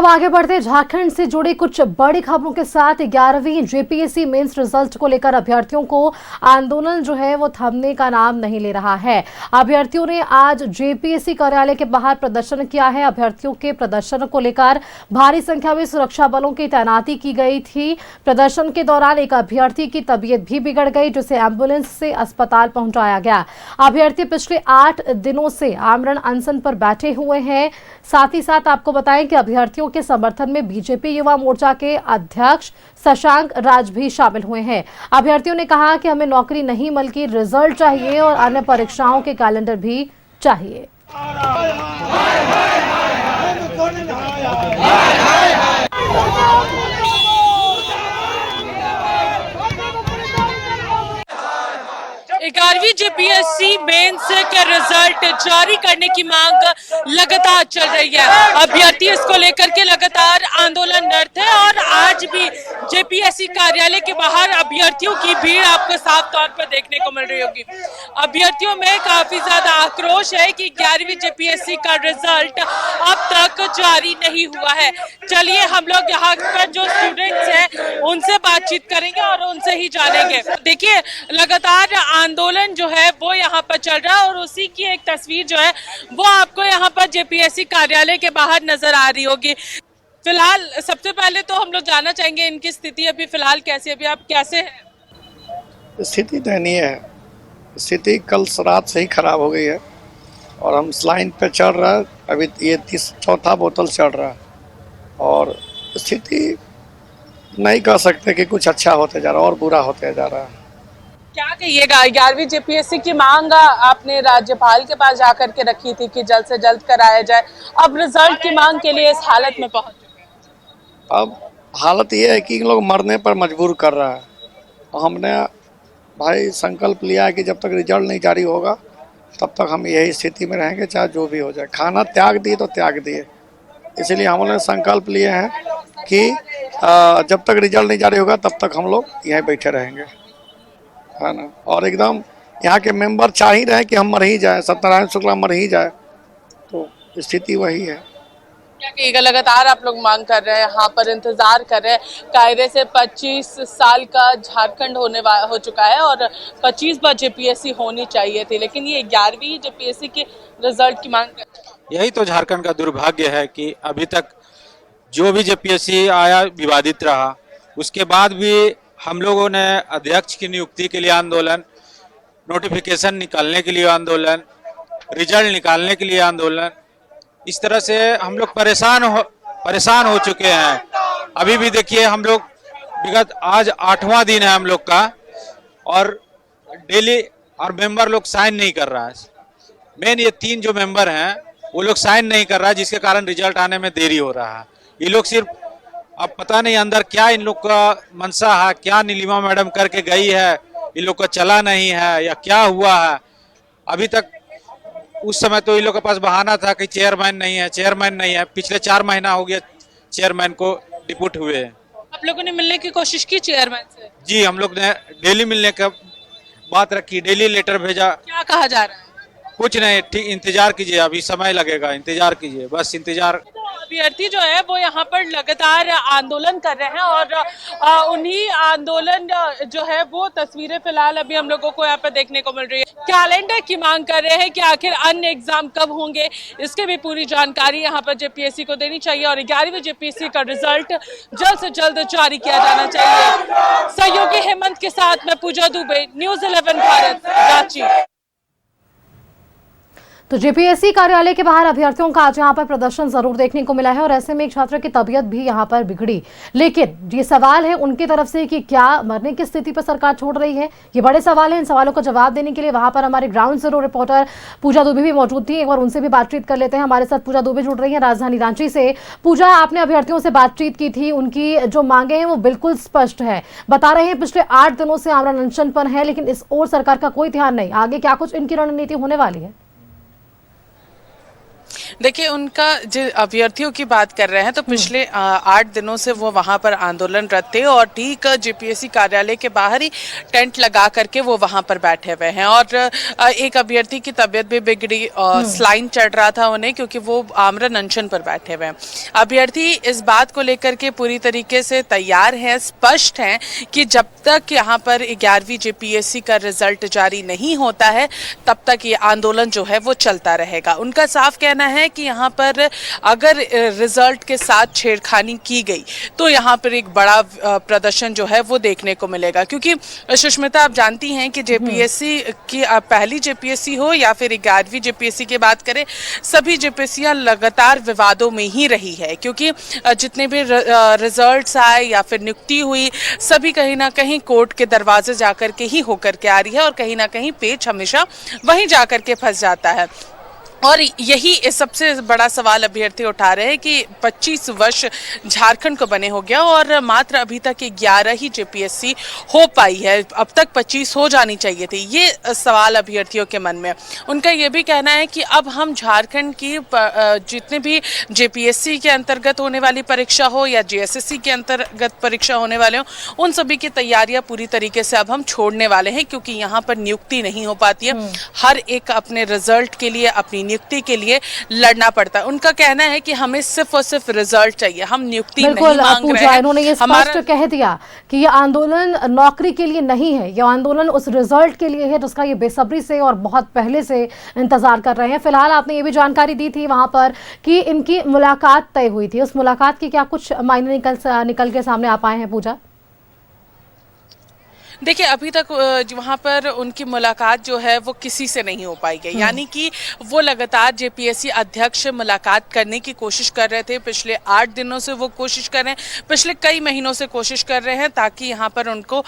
अब आगे बढ़ते झारखंड से जुड़ी कुछ बड़ी खबरों के साथ 11वीं जेपीएससी मेंस रिजल्ट को लेकर अभ्यर्थियों को आंदोलन जो है वो थमने का नाम नहीं ले रहा है। अभ्यर्थियों ने आज जेपीएससी कार्यालय के बाहर प्रदर्शन किया है। अभ्यर्थियों के प्रदर्शन को लेकर भारी संख्या में सुरक्षा बलों की तैनाती की गई थी। प्रदर्शन के दौरान एक अभ्यर्थी की तबीयत भी बिगड़ गई, जिसे एम्बुलेंस से अस्पताल पहुंचाया गया। अभ्यर्थी पिछले 8 दिनों से आमरण अनशन पर बैठे हुए हैं। साथ ही साथ आपको बताएं कि अभ्यर्थियों के समर्थन में बीजेपी युवा मोर्चा के अध्यक्ष शशांक राज भी शामिल हुए हैं। अभ्यर्थियों ने कहा कि हमें नौकरी नहीं बल्कि रिजल्ट चाहिए और अन्य परीक्षाओं के कैलेंडर भी चाहिए। ग्यारहवीं जेपीएससी मेंस के रिजल्ट जारी करने की मांग लगातार चल रही है। अभ्यर्थी इसको लेकर के लगातार आंदोलनरत है और आज भी जेपीएससी कार्यालय के बाहर अभ्यर्थियों की भीड़ आपको साफ तौर पर देखने को मिल रही होगी। अभ्यर्थियों में काफी ज्यादा आक्रोश है कि 11वीं जेपीएससी का रिजल्ट अब तक जारी नहीं हुआ है। चलिए हम लोग यहाँ पर जो स्टूडेंट्स हैं उनसे बातचीत करेंगे और उनसे ही जानेंगे। देखिए लगातार आंदोलन जो है वो यहाँ पर चल रहा है और उसी की एक तस्वीर जो है वो आपको यहाँ पर जेपीएससी कार्यालय के बाहर नजर आ रही होगी। फिलहाल सबसे पहले तो हम लोग जानना चाहेंगे इनकी स्थिति अभी फिलहाल कैसी, अभी आप कैसे हैं? स्थिति दयनीय है। स्थिति कल रात से ही खराब हो गई है और हम लाइन पे चल रहा है। अभी ये चौथा बोतल चल रहा है और स्थिति नहीं कह सकते कि कुछ अच्छा होते जा रहा है और बुरा होते जा रहा है। क्या कहिएगा, 11वीं जेपीएससी की मांग आपने राज्यपाल के पास जाकर के रखी थी कि जल्द से जल्द कराया जाए, अब रिजल्ट की मांग के लिए इस हालत में पहुंच चुके हैं। अब हालत ये है कि इन लोग मरने पर मजबूर कर रहा है। हमने भाई संकल्प लिया है कि जब तक रिजल्ट नहीं जारी होगा तब तक हम यही स्थिति में रहेंगे, चाहे जो भी हो जाए। खाना त्याग दिए तो त्याग दिए, इसलिए हम लोग संकल्प लिए हैं कि जब तक रिजल्ट नहीं जारी होगा तब तक हम लोग यहीं बैठे रहेंगे, है ना। और एकदम यहाँ के मेंबर चाह ही रहे कि हम मर ही जाए, सत्यनारायण शुक्ला मर ही जाए, तो स्थिति वही है। क्या कहिएगा, लगातार आप लोग मांग कर रहे हैं, यहाँ पर इंतजार कर रहे हैं। कायदे से 25 साल का झारखंड हो चुका है और 25 बार जेपीएससी होनी चाहिए थी, लेकिन ये 11वीं जेपीएससी के रिजल्ट की मांग कर रहे हैं। यही तो झारखंड का दुर्भाग्य है कि अभी तक जो भी जेपीएससी आया विवादित रहा। उसके बाद भी हम लोगों ने अध्यक्ष की नियुक्ति के लिए आंदोलन, नोटिफिकेशन निकालने के लिए आंदोलन, रिजल्ट निकालने के लिए आंदोलन, इस तरह से हम लोग परेशान हो चुके हैं। अभी भी देखिए हम लोग विगत आज 8वां दिन है हम लोग का और डेली और मेंबर लोग साइन नहीं कर रहा है। मेन ये 3 जो मेंबर हैं वो लोग साइन नहीं कर रहा है, जिसके कारण रिजल्ट आने में देरी हो रहा है। ये लोग सिर्फ अब पता नहीं अंदर क्या इन लोग का मनसा है, क्या नीलिमा मैडम करके गई है, इन लोग का चला नहीं है या क्या हुआ है। अभी तक उस समय तो इन लोग के पास बहाना था कि चेयरमैन नहीं है। पिछले 4 महीना हो गया चेयरमैन को डिप्यूट हुए। आप लोगों ने मिलने की कोशिश की चेयरमैन से? जी हम लोग ने डेली मिलने का बात रखी, डेली लेटर भेजा। क्या कहा जा रहा है? कुछ नहीं, ठीक इंतजार कीजिए, अभी समय लगेगा, इंतजार कीजिए, बस इंतजार। अभ्यर्थी जो है वो यहाँ पर लगातार आंदोलन कर रहे हैं और उन्हीं आंदोलन जो है वो तस्वीरें फिलहाल अभी हम लोगों को यहाँ पर देखने को मिल रही है। कैलेंडर की मांग कर रहे हैं कि आखिर अन्य एग्जाम कब होंगे, इसके भी पूरी जानकारी यहाँ पर जेपीएससी को देनी चाहिए और 11वीं जेपीएससी का रिजल्ट जल्द से जल्द जारी किया जाना चाहिए। सहयोगी हेमंत के साथ मैं पूजा दुबे, न्यूज़ 11 भारत, रांची। तो जेपीएससी कार्यालय के बाहर अभ्यर्थियों का आज यहाँ पर प्रदर्शन जरूर देखने को मिला है और ऐसे में एक छात्र की तबीयत भी यहाँ पर बिगड़ी। लेकिन ये सवाल है उनकी तरफ से कि क्या मरने की स्थिति पर सरकार छोड़ रही है, ये बड़े सवाल हैं। इन सवालों का जवाब देने के लिए वहां पर हमारे ग्राउंड जीरो रिपोर्टर पूजा दुबे भी मौजूद थी। एक बार उनसे भी बातचीत कर लेते हैं। हमारे साथ पूजा दुबे जुड़ रही है राजधानी रांची से। पूजा, आपने अभ्यर्थियों से बातचीत की थी, उनकी जो मांगे हैं वो बिल्कुल स्पष्ट है, बता रहे हैं पिछले 8 दिनों से आमरण अनशन पर है, लेकिन इस ओर सरकार का कोई ध्यान नहीं। आगे क्या कुछ इनकी रणनीति होने वाली है? देखिए, उनका जो अभ्यर्थियों की बात कर रहे हैं तो पिछले 8 दिनों से वो वहां पर आंदोलनरत थे और ठीक जेपीएससी कार्यालय के बाहर ही टेंट लगा करके वो वहां पर बैठे हुए हैं। और एक अभ्यर्थी की तबीयत भी बिगड़ी और स्लाइन चढ़ रहा था उन्हें, क्योंकि वो आमरण अनशन पर बैठे हुए हैं। अभ्यर्थी इस बात को लेकर के पूरी तरीके से तैयार हैं, स्पष्ट हैं कि जब तक यहाँ पर 11वीं जेपीएससी का रिजल्ट जारी नहीं होता है तब तक ये आंदोलन जो है वो चलता रहेगा। उनका साफ कहना है कि यहाँ पर अगर रिजल्ट के साथ छेड़खानी की गई तो यहाँ पर एक बड़ा प्रदर्शन जो है वो देखने को मिलेगा, क्योंकि सुष्मिता आप जानती हैं कि जेपीएससी की पहली जेपीएससी हो या फिर 11वीं जेपीएससी की बात करें, सभी जेपीएससीयां लगातार विवादों में ही रही है, क्योंकि जितने भी रिजल्ट्स आए या फिर नियुक्ति हुई, सभी कहीं ना कहीं कोर्ट के दरवाजे जाकर के ही होकर के आ रही है और कहीं ना कहीं पेच हमेशा वहीं जाकर के फंस जाता है। और यही सबसे बड़ा सवाल अभ्यर्थी उठा रहे हैं कि 25 वर्ष झारखंड को बने हो गया और मात्र अभी तक 11 ही जेपीएससी हो पाई है, अब तक 25 हो जानी चाहिए थी। ये सवाल अभ्यर्थियों के मन में। उनका ये भी कहना है कि अब हम झारखंड की जितने भी जेपीएससी के अंतर्गत होने वाली परीक्षा हो या जेएसएससी के अंतर्गत परीक्षा होने वाले हो, उन सभी की तैयारियां पूरी तरीके से अब हम छोड़ने वाले हैं, क्योंकि यहाँ पर नियुक्ति नहीं हो पाती है। हर एक अपने रिजल्ट के लिए, अपनी नियुक्ति के लिए लड़ना पड़ता है। उनका कहना है कि हमें सिर्फ और सिर्फ रिजल्ट चाहिए, हम नियुक्ति नहीं मांग रहे हैं। इन्होंने ये स्पष्ट कह दिया कि ये आंदोलन नौकरी के लिए नहीं है, ये आंदोलन उस रिजल्ट के लिए है जिसका ये बेसब्री से और बहुत पहले से इंतजार कर रहे हैं। फिलहाल आपने ये भी जानकारी दी थी वहां पर कि इनकी मुलाकात तय हुई थी, उस मुलाकात की क्या कुछ मायने निकल के सामने आ पाए हैं पूजा? देखिए, अभी तक वहाँ पर उनकी मुलाकात जो है वो किसी से नहीं हो पाई गई, यानी कि वो लगातार जेपीएससी अध्यक्ष से मुलाकात करने की कोशिश कर रहे थे। पिछले 8 दिनों से वो कोशिश कर रहे हैं, पिछले कई महीनों से कोशिश कर रहे हैं, ताकि यहाँ पर उनको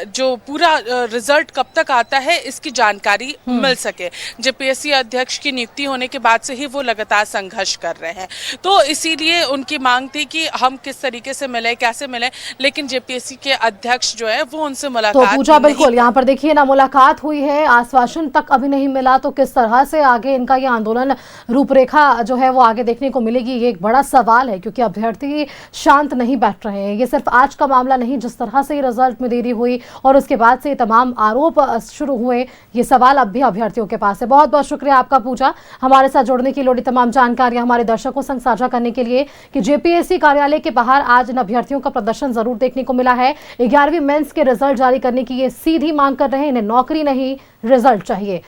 जो पूरा रिजल्ट कब तक आता है इसकी जानकारी मिल सके। जेपीएससी अध्यक्ष की नियुक्ति होने के बाद से ही वो लगातार संघर्ष कर रहे हैं, तो इसीलिए उनकी मांग थी कि हम किस तरीके से मिले, कैसे मिले, लेकिन जेपीएससी के अध्यक्ष जो है वो उनसे तो पूजा बिल्कुल यहाँ पर देखिए ना, मुलाकात हुई है, आश्वासन तक अभी नहीं मिला, तो किस तरह से आगे इनका ये आंदोलन रूपरेखा जो है वो आगे देखने को मिलेगी, ये एक बड़ा सवाल है, क्योंकि अभ्यर्थी शांत नहीं बैठ रहे हैं। ये सिर्फ आज का मामला नहीं, जिस तरह से रिजल्ट में देरी हुई और उसके बाद से तमाम आरोप शुरू हुए, ये सवाल अब भी अभ्यर्थियों के पास है। बहुत बहुत शुक्रिया आपका पूजा, हमारे साथ जुड़ने की लोड़ी तमाम जानकारियां हमारे दर्शकों संग साझा करने के लिए कि जेपीएससी कार्यालय के बाहर आज इन अभ्यर्थियों का प्रदर्शन जरूर देखने को मिला है। 11वीं मेंस के रिजल्ट जारी करने की ये सीधी मांग कर रहे हैं, इन्हें नौकरी नहीं रिजल्ट चाहिए।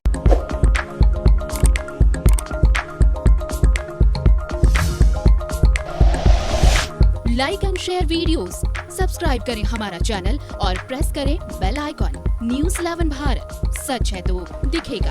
Like and share videos, subscribe करें हमारा चैनल और प्रेस करें बेल आइकॉन। न्यूज़ 11 भारत, सच है तो दिखेगा।